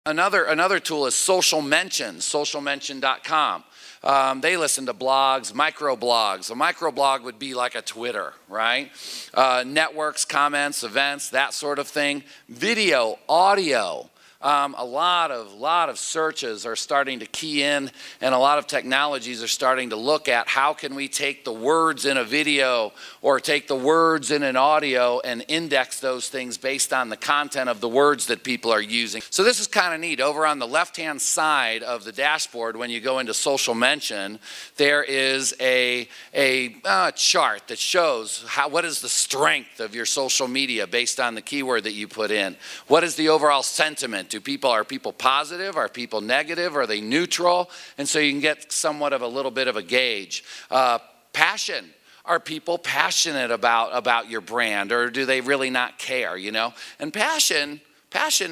Another tool is Social Mention, socialmention.com. They listen to blogs, microblogs. A microblog would be like a Twitter, right? Networks, comments, events, that sort of thing. Video, audio. A lot of searches are starting to key in, and a lot of technologies are starting to look at how can we take the words in a video or take the words in an audio and index those things based on the content of the words that people are using. So this is kind of neat. Over on the left-hand side of the dashboard, when you go into Social Mention, there is a chart that shows what is the strength of your social media based on the keyword that you put in. What is the overall sentiment? Are people positive? Are people negative? Are they neutral? And so you can get somewhat of a little bit of a gauge. Passion. Are people passionate about your brand, or do they really not care, you know? And passion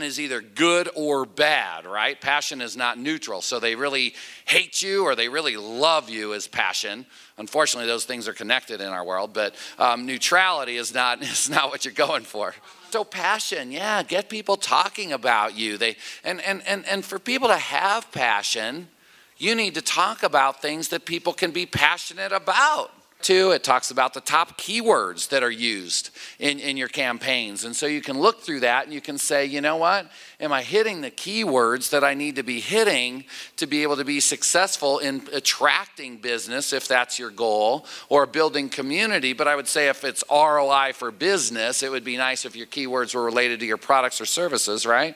is either good or bad, right? Passion is not neutral. So they really hate you or they really love you is passion. Unfortunately, those things are connected in our world, but neutrality is not what you're going for. So passion, yeah, get people talking about you. And for people to have passion, you need to talk about things that people can be passionate about. Two, it talks about the top keywords that are used in your campaigns. And so you can look through that and you can say, you know what? Am I hitting the keywords that I need to be hitting to be able to be successful in attracting business, if that's your goal, or building community? But I would say if it's ROI for business, it would be nice if your keywords were related to your products or services, right?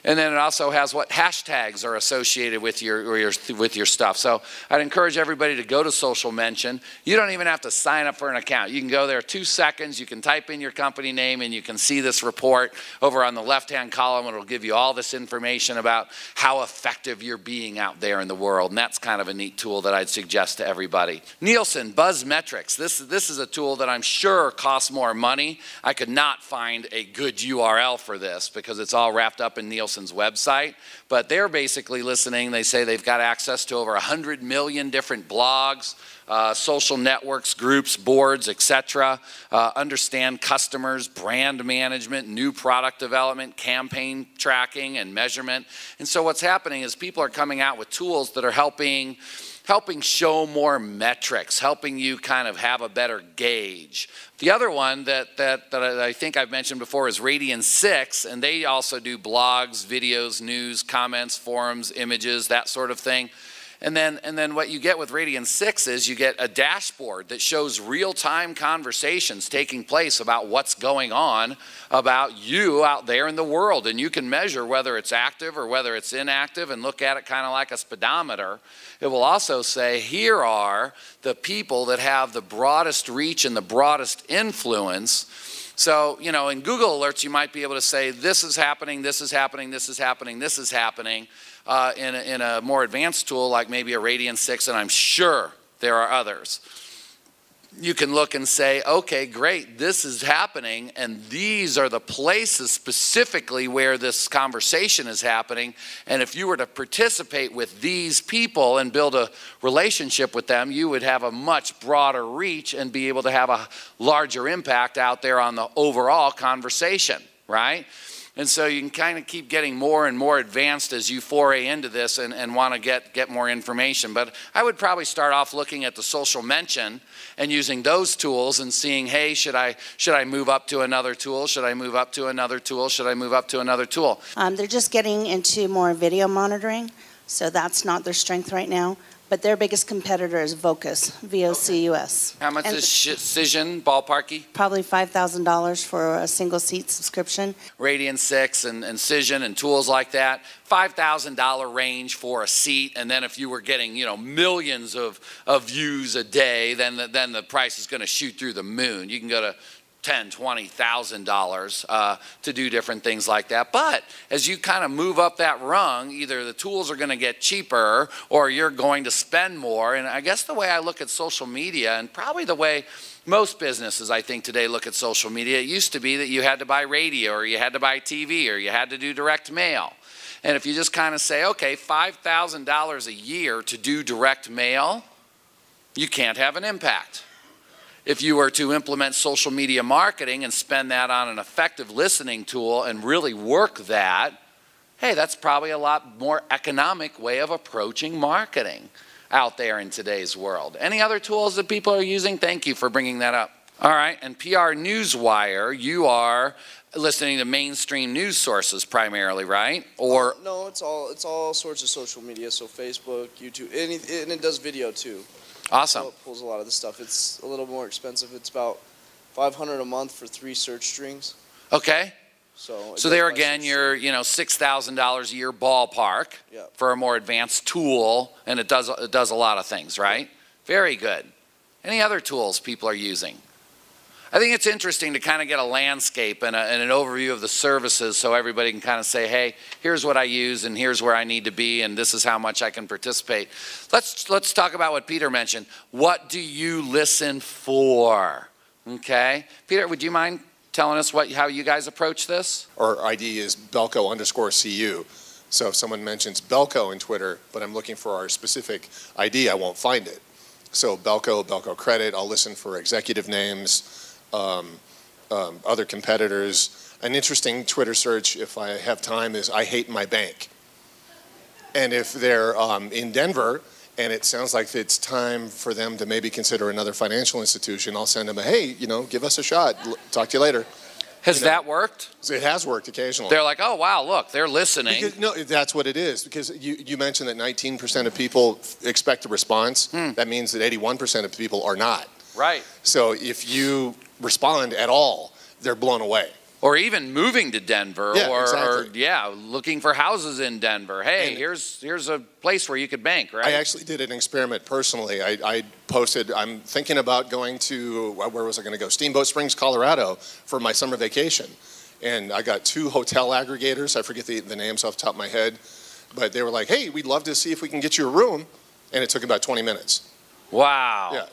And then it also has what hashtags are associated with your stuff. So I'd encourage everybody to go to Social Mention. You don't even have to sign up for an account. You can go there 2 seconds. You can type in your company name and you can see this report over on the left-hand column. It'll give you all this information about how effective you're being out there in the world. And that's kind of a neat tool that I'd suggest to everybody. Nielsen BuzzMetrics. This is a tool that I'm sure costs more money. I could not find a good URL for this because it's all wrapped up in Nielsen's website, but they're basically listening. They say they've got access to over 100 million different blogs, social networks, groups, boards, etc. Understand customers, brand management, new product development, campaign tracking and measurement. And so what's happening is people are coming out with tools that are helping show more metrics, helping you kind of have a better gauge. The other one that I think I've mentioned before is Radian6, and they also do blogs, videos, news, comments, forums, images, that sort of thing. And then what you get with Radian6 is you get a dashboard that shows real-time conversations taking place about what's going on about you out there in the world. And you can measure whether it's active or whether it's inactive and look at it kind of like a speedometer. It will also say, here are the people that have the broadest reach and the broadest influence. So, you know, in Google Alerts, you might be able to say, this is happening, this is happening, this is happening, this is happening. In a more advanced tool like maybe a Radian6, and I'm sure there are others, you can look and say, okay, great, this is happening, and these are the places specifically where this conversation is happening, and if you were to participate with these people and build a relationship with them, you would have a much broader reach and be able to have a larger impact out there on the overall conversation, right? And so you can kind of keep getting more and more advanced as you foray into this and want to get more information. But I would probably start off looking at the Social Mention and using those tools and seeing, hey, should I move up to another tool? Should I move up to another tool? Should I move up to another tool? They're just getting into more video monitoring, so that's not their strength right now. But their biggest competitor is Vocus, V-O-C-U-S. How much is Cision, ballparky? Probably $5,000 for a single seat subscription. Radian6 and Cision and tools like that, $5,000 range for a seat. And then if you were getting, you know, millions of views a day, then the price is going to shoot through the moon. You can go to $10,000, $20,000 to do different things like that. But as you kind of move up that rung, either the tools are going to get cheaper or you're going to spend more. And I guess the way I look at social media, and probably the way most businesses, I think, today look at social media, it used to be that you had to buy radio or you had to buy TV or you had to do direct mail. And if you just kind of say, okay, $5,000 a year to do direct mail, you can't have an impact. If you were to implement social media marketing and spend that on an effective listening tool and really work that, hey, that's probably a lot more economic way of approaching marketing out there in today's world. Any other tools that people are using? Thank you for bringing that up. All right, and PR Newswire, you are listening to mainstream news sources primarily, right? Or no, it's all sorts of social media, so Facebook, YouTube, and it does video too. Awesome. So it pulls a lot of the stuff. It's a little more expensive. It's about $500 a month for 3 search strings. Okay. So there again, you're $6,000 a year ballpark for a more advanced tool, and it does a lot of things, right? Very good. Any other tools people are using? I think it's interesting to kind of get a landscape and an overview of the services so everybody can kind of say, hey, here's what I use and here's where I need to be and this is how much I can participate. Let's talk about what Peter mentioned. What do you listen for? Okay. Peter, would you mind telling us how you guys approach this? Our ID is Belco_CU. So if someone mentions Belco in Twitter, but I'm looking for our specific ID, I won't find it. So Belco Credit, I'll listen for executive names, other competitors. An interesting Twitter search, if I have time, is I hate my bank. And if they're in Denver and it sounds like it's time for them to maybe consider another financial institution, I'll send them a, hey, give us a shot. Talk to you later. Has that worked? It has worked occasionally. They're like, oh, wow, look, they're listening. Because, no, that's what it is. Because you mentioned that 19% of people expect a response. That means that 81% of people are not. Right. So if you respond at all, they're blown away. Or even moving to Denver, exactly. or looking for houses in Denver. Hey, here's a place where you could bank, right? I actually did an experiment personally. I posted, I'm thinking about going to, where was I going to go? Steamboat Springs, Colorado for my summer vacation. And I got 2 hotel aggregators. I forget the names off the top of my head. But they were like, hey, we'd love to see if we can get you a room. And it took about 20 minutes. Wow. Yeah.